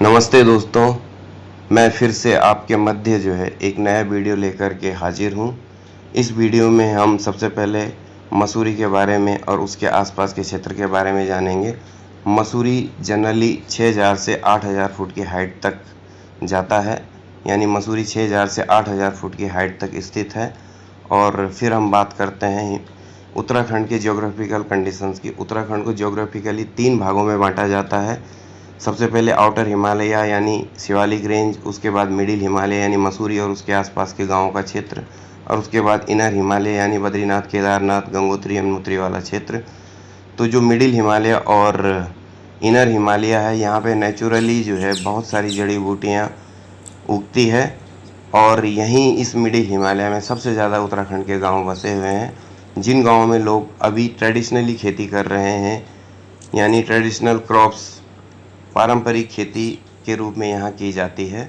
नमस्ते दोस्तों, मैं फिर से आपके मध्य एक नया वीडियो लेकर के हाजिर हूँ। इस वीडियो में हम सबसे पहले मसूरी के बारे में और उसके आसपास के क्षेत्र के बारे में जानेंगे। मसूरी जनरली 6000 से 8000 फुट की हाइट तक जाता है, यानी मसूरी 6000 से 8000 फुट की हाइट तक स्थित है। और फिर हम बात करते हैं उत्तराखंड के ज्योग्राफिकल कंडीशंस की। उत्तराखंड को ज्योग्राफिकली 3 भागों में बांटा जाता है। सबसे पहले आउटर हिमालय यानी शिवालिक रेंज, उसके बाद मिडिल हिमालय यानी मसूरी और उसके आसपास के गांवों का क्षेत्र, और उसके बाद इनर हिमालय यानी बद्रीनाथ, केदारनाथ, गंगोत्री, यमुनोत्री वाला क्षेत्र। तो जो मिडिल हिमालय और इनर हिमालय है, यहाँ पे नेचुरली बहुत सारी जड़ी बूटियाँ उगती है। और यहीं इस मिडिल हिमालय में सबसे ज़्यादा उत्तराखंड के गांव बसे हुए हैं, जिन गांवों में लोग अभी ट्रेडिशनली खेती कर रहे हैं, यानी ट्रेडिशनल क्रॉप्स, पारंपरिक खेती के रूप में यहाँ की जाती है।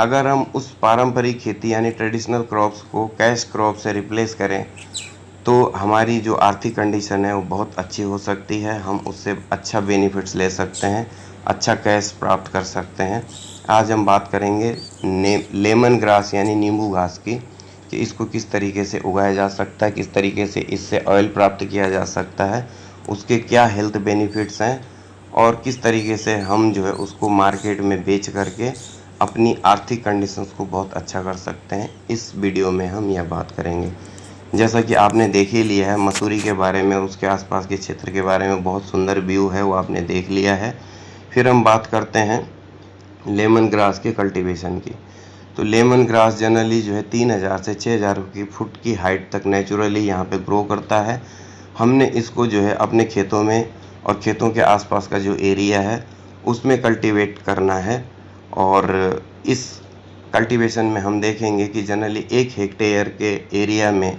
अगर हम उस पारंपरिक खेती यानी ट्रेडिशनल क्रॉप्स को कैश क्रॉप से रिप्लेस करें तो हमारी जो आर्थिक कंडीशन है वो बहुत अच्छी हो सकती है। हम उससे अच्छा बेनिफिट्स ले सकते हैं, अच्छा कैश प्राप्त कर सकते हैं। आज हम बात करेंगे लेमन ग्रास यानी नींबू घास की, कि इसको किस तरीके से उगाया जा सकता है, किस तरीके से इससे ऑयल प्राप्त किया जा सकता है, उसके क्या हेल्थ बेनिफिट्स हैं, और किस तरीके से हम उसको मार्केट में बेच करके अपनी आर्थिक कंडीशंस को बहुत अच्छा कर सकते हैं। इस वीडियो में हम यह बात करेंगे। जैसा कि आपने देख ही लिया है मसूरी के बारे में और उसके आसपास के क्षेत्र के बारे में, बहुत सुंदर व्यू है वो आपने देख लिया है। फिर हम बात करते हैं लेमन ग्रास के कल्टीवेशन की। तो लेमन ग्रास जनरली 3000 से 6000 की फुट की हाइट तक नेचुरली यहाँ पे ग्रो करता है। हमने इसको अपने खेतों में और खेतों के आसपास का जो एरिया है उसमें कल्टीवेट करना है। और इस कल्टीवेशन में हम देखेंगे कि जनरली 1 हेक्टेयर के एरिया में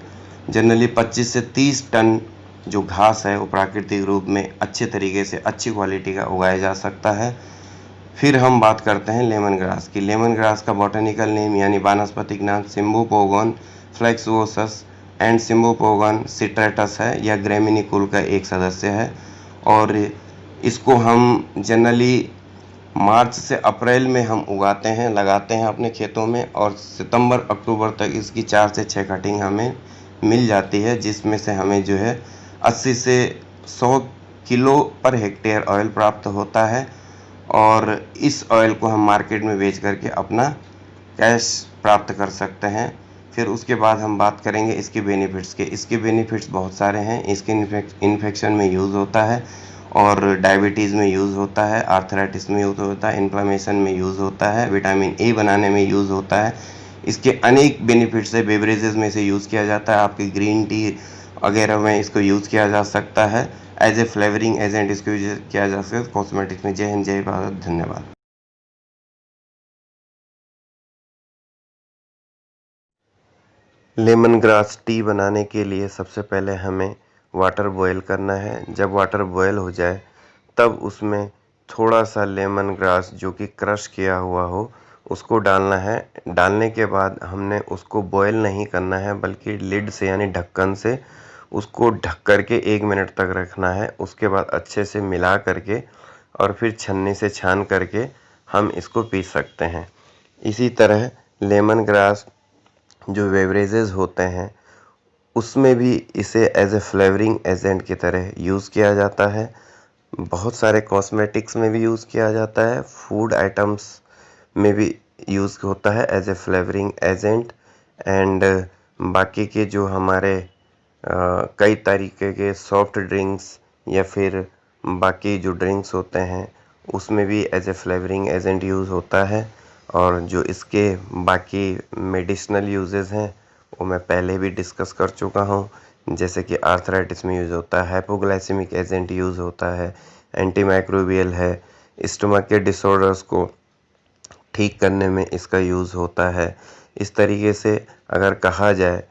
जनरली 25 से 30 टन जो घास है वो प्राकृतिक रूप में अच्छे तरीके से अच्छी क्वालिटी का उगाया जा सकता है। फिर हम बात करते हैं लेमन ग्रास की। लेमन ग्रास का बॉटनिकल नेम यानी वानस्पतिक नाम सिम्बोपोगन फ्लेक्सुओसस एंड सिम्बोपोगन सिट्रेटस है। यह ग्रेमिनी कुल का एक सदस्य है और इसको हम जनरली मार्च से अप्रैल में हम उगाते हैं, लगाते हैं अपने खेतों में, और सितंबर अक्टूबर तक इसकी 4 से 6 कटिंग हमें मिल जाती है, जिसमें से हमें 80 से 100 किलो पर हेक्टेयर ऑयल प्राप्त होता है। और इस ऑयल को हम मार्केट में बेच करके अपना कैश प्राप्त कर सकते हैं। फिर उसके बाद हम बात करेंगे इसके बेनिफिट्स के। इसके बेनिफिट्स बहुत सारे हैं। इसके इन्फेक्शन में यूज़ होता है, और डायबिटीज़ में यूज़ होता है, आर्थराइटिस में यूज़ होता है, इन्फ्लेमेशन में यूज़ होता है, विटामिन ए बनाने में यूज़ होता है। इसके अनेक बेनिफिट्स है। बेवरेजेस में से यूज़ किया जाता है, आपकी ग्रीन टी वगैरह में इसको यूज़ किया जा सकता है। एज ए फ्लेवरिंग एजेंट इसको यूज किया जा सकता है कॉस्मेटिक्स में। जय हिंद, जय भारत, धन्यवाद। लेमन ग्रास टी बनाने के लिए सबसे पहले हमें वाटर बॉयल करना है। जब वाटर बॉयल हो जाए तब उसमें थोड़ा सा लेमन ग्रास जो कि क्रश किया हुआ हो उसको डालना है। डालने के बाद हमने उसको बॉयल नहीं करना है, बल्कि लिड से यानी ढक्कन से उसको ढक करके 1 मिनट तक रखना है। उसके बाद अच्छे से मिला करके और फिर छन्नी से छान करके हम इसको पी सकते हैं। इसी तरह लेमन ग्रास जो बेवरेजेस होते हैं उसमें भी इसे एज ए फ्लेवरिंग एजेंट की तरह यूज़ किया जाता है। बहुत सारे कॉस्मेटिक्स में भी यूज़ किया जाता है, फूड आइटम्स में भी यूज़ होता है as a flavouring agent. And बाकी के जो हमारे कई तरीके के सॉफ्ट ड्रिंक्स या फिर बाकी जो ड्रिंक्स होते हैं उसमें भी as a flavouring agent use होता है। और जो इसके बाकी मेडिसिनल यूजेस हैं वो मैं पहले भी डिस्कस कर चुका हूँ, जैसे कि आर्थराइटिस में यूज़ होता है, हाइपोग्लाइसेमिक एजेंट यूज़ होता है, एंटी माइक्रोबियल है, स्टमक के डिसऑर्डर्स को ठीक करने में इसका यूज़ होता है। इस तरीके से अगर कहा जाए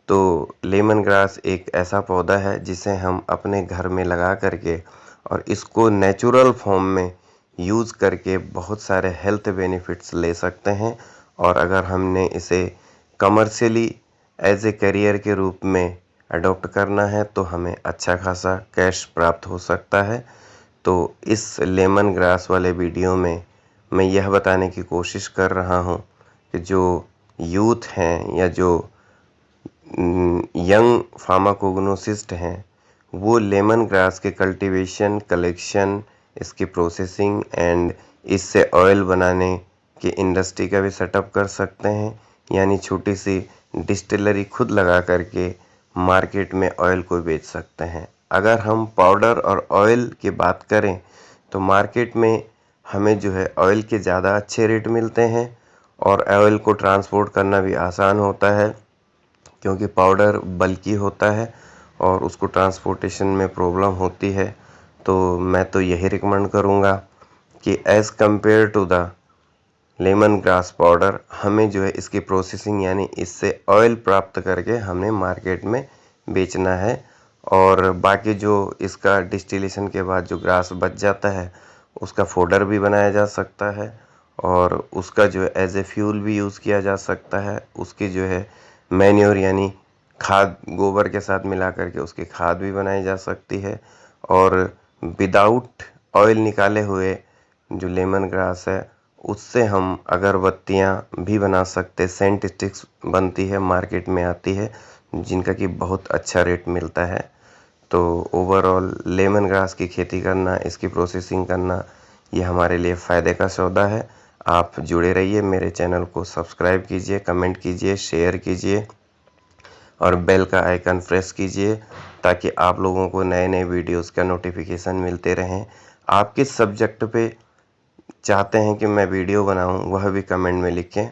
तो लेमन ग्रास एक ऐसा पौधा है जिसे हम अपने घर में लगा करके और इसको नेचुरल फॉर्म में यूज़ करके बहुत सारे हेल्थ बेनिफिट्स ले सकते हैं। और अगर हमने इसे कमर्शियली एज ए करियर के रूप में अडॉप्ट करना है तो हमें अच्छा खासा कैश प्राप्त हो सकता है। तो इस लेमन ग्रास वाले वीडियो में मैं यह बताने की कोशिश कर रहा हूँ कि जो यूथ हैं या जो यंग फार्माकोग्नोसिस्ट हैं वो लेमन ग्रास के कल्टीवेशन, कलेक्शन, इसकी प्रोसेसिंग एंड इससे ऑयल बनाने की इंडस्ट्री का भी सेटअप कर सकते हैं। यानी छोटी सी डिस्टिलरी खुद लगा करके मार्केट में ऑयल को बेच सकते हैं। अगर हम पाउडर और ऑयल की बात करें तो मार्केट में हमें जो है ऑयल के ज़्यादा अच्छे रेट मिलते हैं और ऑयल को ट्रांसपोर्ट करना भी आसान होता है, क्योंकि पाउडर बल्की होता है और उसको ट्रांसपोर्टेशन में प्रॉब्लम होती है। तो मैं तो यही रिकमेंड करूँगा कि as compare to the lemongrass powder हमें जो है इसकी प्रोसेसिंग यानी इससे ऑयल प्राप्त करके हमें मार्केट में बेचना है। और बाकी जो इसका डिस्टिलेशन के बाद जो ग्रास बच जाता है उसका फोडर भी बनाया जा सकता है और उसका जो है एज ए फ्यूल भी यूज़ किया जा सकता है। उसकी जो है मैन्योर यानी खाद गोबर के साथ मिला करके उसकी खाद भी बनाई जा सकती है। और विदाउट ऑयल निकाले हुए जो लेमन ग्रास है उससे हम अगरबत्तियाँ भी बना सकते, सेंट स्टिक्स बनती है, मार्केट में आती है, जिनका कि बहुत अच्छा रेट मिलता है। तो ओवरऑल लेमन ग्रास की खेती करना, इसकी प्रोसेसिंग करना, ये हमारे लिए फ़ायदे का सौदा है। आप जुड़े रहिए, मेरे चैनल को सब्सक्राइब कीजिए, कमेंट कीजिए, शेयर कीजिए और बेल का आइकन प्रेस कीजिए ताकि आप लोगों को नए नए वीडियोस का नोटिफिकेशन मिलते रहें। आप किस सब्जेक्ट पे चाहते हैं कि मैं वीडियो बनाऊं वह भी कमेंट में लिखें।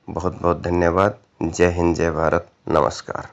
बहुत बहुत धन्यवाद। जय हिंद, जय भारत, नमस्कार।